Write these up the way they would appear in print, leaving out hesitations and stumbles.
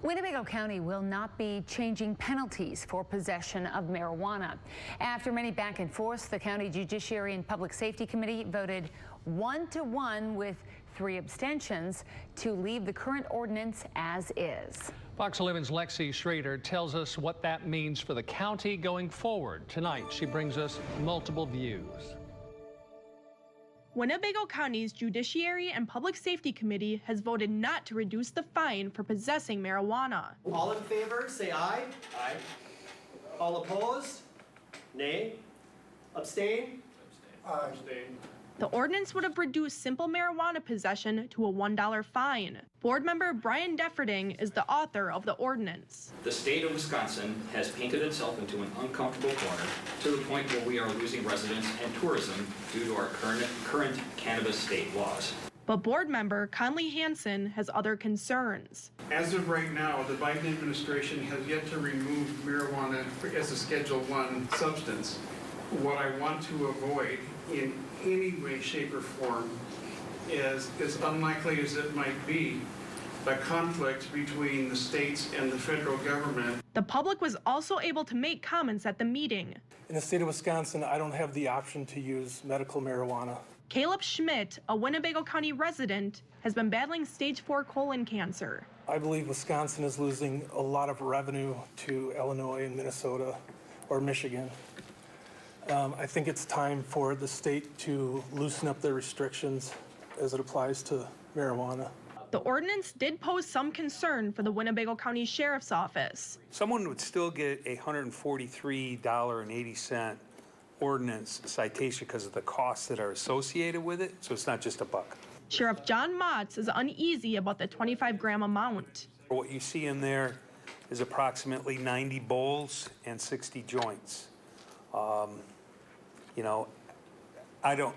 Winnebago County will not be changing penalties for possession of marijuana. After many back and forths, the County Judiciary and Public Safety Committee voted 1-1 with 3 abstentions to leave the current ordinance as is. Fox 11's Lexi Schrader tells us what that means for the county going forward. Tonight, she brings us multiple views. Winnebago County's Judiciary and Public Safety Committee has voted not to reduce the fine for possessing marijuana. All in favor, say aye. Aye. All opposed? Nay. Abstain? Aye. Abstain. The ordinance would have reduced simple marijuana possession to a $1 fine. Board member Brian Defferting is the author of the ordinance. The state of Wisconsin has painted itself into an uncomfortable corner to the point where we are losing residents and tourism due to our current cannabis state laws. But board member Conley Hansen has other concerns. As of right now, the Biden administration has yet to remove marijuana as a Schedule I substance. What I want to avoid in any way, shape, or form is, as unlikely as it might be, a conflict between the states and the federal government. The public was also able to make comments at the meeting. In the state of Wisconsin, I don't have the option to use medical marijuana. Caleb Schmidt, a Winnebago County resident, has been battling stage 4 colon cancer. I believe Wisconsin is losing a lot of revenue to Illinois and Minnesota or Michigan. I think it's time for the state to loosen up their restrictions as it applies to marijuana. The ordinance did pose some concern for the Winnebago County Sheriff's Office. Someone would still get a $143.80 ordinance citation because of the costs that are associated with it, so it's not just a buck. Sheriff John Motz is uneasy about the 25-gram amount. What you see in there is approximately 90 bowls and 60 joints. You know,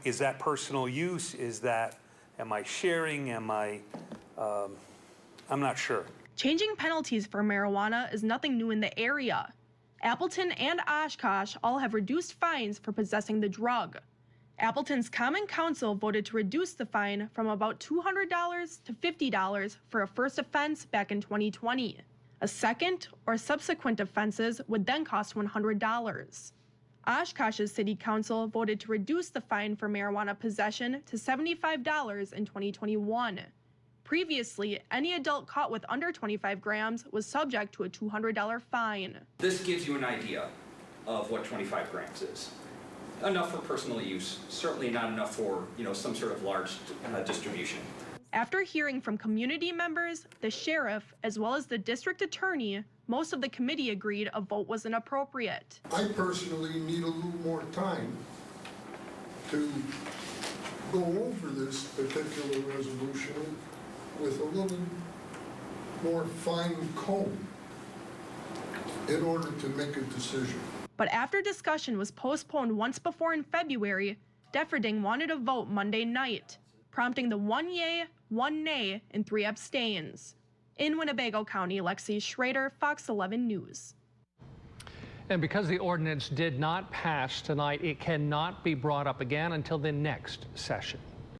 is that personal use? Am I sharing? I'm not sure. Changing penalties for marijuana is nothing new in the area. Appleton and Oshkosh all have reduced fines for possessing the drug. Appleton's Common Council voted to reduce the fine from about $200 to $50 for a first offense back in 2020. A second or subsequent offenses would then cost $100. Oshkosh's City Council voted to reduce the fine for marijuana possession to $75 in 2021. Previously, any adult caught with under 25 grams was subject to a $200 fine. This gives you an idea of what 25 grams is. Enough for personal use, certainly not enough for, some sort of large distribution. After hearing from community members, the sheriff, as well as the district attorney, most of the committee agreed a vote was inappropriate. I personally need a little more time to go over this particular resolution with a little more fine comb in order to make a decision. But after discussion was postponed once before in February, Defferting wanted a vote Monday night, prompting the 1 yay, 1 nay, and 3 abstains. In Winnebago County, Lexi Schrader, Fox 11 News. And because the ordinance did not pass tonight, it cannot be brought up again until the next session.